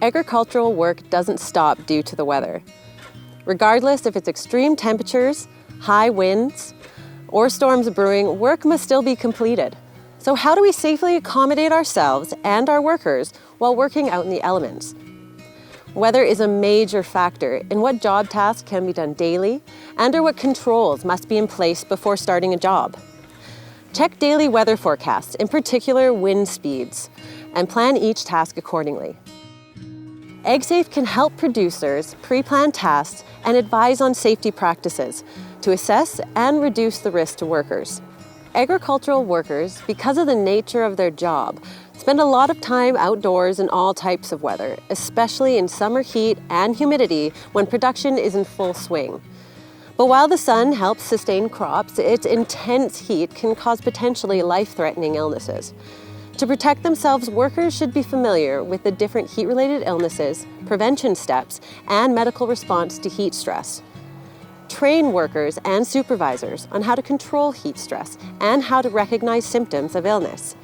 Agricultural work doesn't stop due to the weather. Regardless if it's extreme temperatures, high winds, or storms brewing, work must still be completed. So how do we safely accommodate ourselves and our workers while working out in the elements? Weather is a major factor in what job tasks can be done daily and/or what controls must be in place before starting a job. Check daily weather forecasts, in particular wind speeds, and plan each task accordingly. AgSafe can help producers pre-plan tasks and advise on safety practices to assess and reduce the risk to workers. Agricultural workers, because of the nature of their job, spend a lot of time outdoors in all types of weather, especially in summer heat and humidity when production is in full swing. But while the sun helps sustain crops, its intense heat can cause potentially life-threatening illnesses. To protect themselves, workers should be familiar with the different heat-related illnesses, prevention steps, and medical response to heat stress. Train workers and supervisors on how to control heat stress and how to recognize symptoms of illness.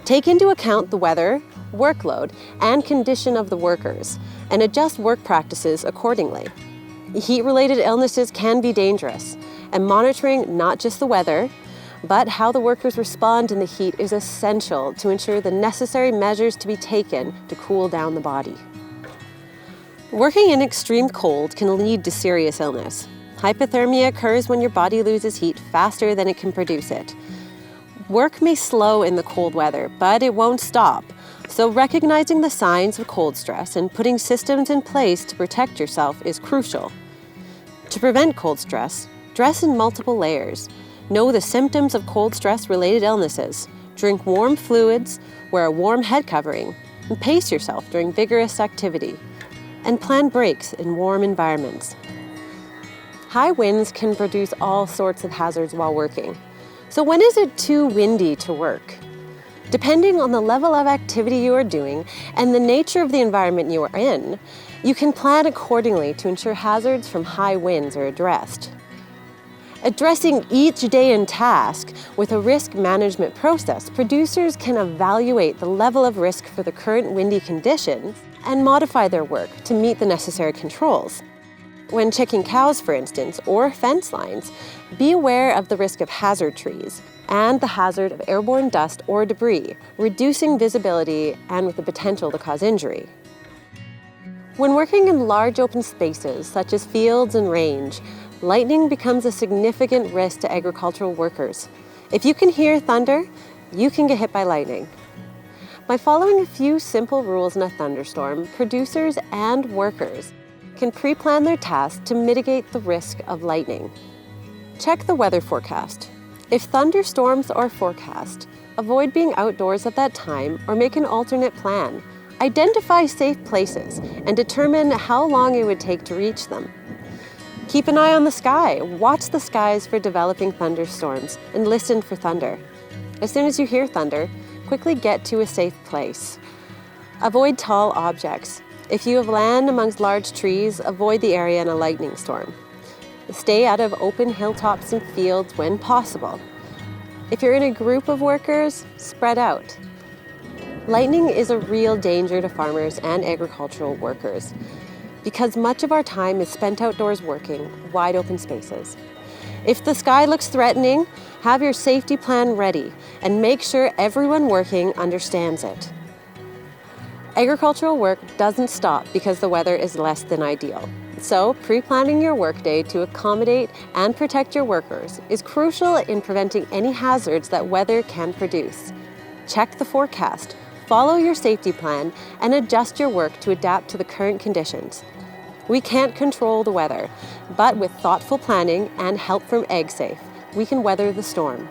Take into account the weather, workload, and condition of the workers, and adjust work practices accordingly. Heat-related illnesses can be dangerous, and monitoring not just the weather, but how the workers respond in the heat is essential to ensure the necessary measures to be taken to cool down the body. Working in extreme cold can lead to serious illness. Hypothermia occurs when your body loses heat faster than it can produce it. Work may slow in the cold weather, but it won't stop. So recognizing the signs of cold stress and putting systems in place to protect yourself is crucial. To prevent cold stress, dress in multiple layers. Know the symptoms of cold stress-related illnesses. Drink warm fluids, wear a warm head covering, and pace yourself during vigorous activity. And plan breaks in warm environments. High winds can produce all sorts of hazards while working. So when is it too windy to work? Depending on the level of activity you are doing and the nature of the environment you are in, you can plan accordingly to ensure hazards from high winds are addressed. Addressing each day and task with a risk management process, producers can evaluate the level of risk for the current windy conditions and modify their work to meet the necessary controls. When checking cows, for instance, or fence lines, be aware of the risk of hazard trees and the hazard of airborne dust or debris, reducing visibility and with the potential to cause injury. When working in large open spaces, such as fields and range, lightning becomes a significant risk to agricultural workers. If you can hear thunder, you can get hit by lightning. By following a few simple rules in a thunderstorm, producers and workers can pre-plan their tasks to mitigate the risk of lightning. Check the weather forecast. If thunderstorms are forecast, avoid being outdoors at that time or make an alternate plan. Identify safe places and determine how long it would take to reach them. Keep an eye on the sky. Watch the skies for developing thunderstorms and listen for thunder. As soon as you hear thunder, quickly get to a safe place. Avoid tall objects. If you have land amongst large trees, avoid the area in a lightning storm. Stay out of open hilltops and fields when possible. If you're in a group of workers, spread out. Lightning is a real danger to farmers and agricultural workers because much of our time is spent outdoors working, wide open spaces. If the sky looks threatening, have your safety plan ready and make sure everyone working understands it. Agricultural work doesn't stop because the weather is less than ideal. So, pre-planning your workday to accommodate and protect your workers is crucial in preventing any hazards that weather can produce. Check the forecast, follow your safety plan, and adjust your work to adapt to the current conditions. We can't control the weather, but with thoughtful planning and help from AgSafe, we can weather the storm.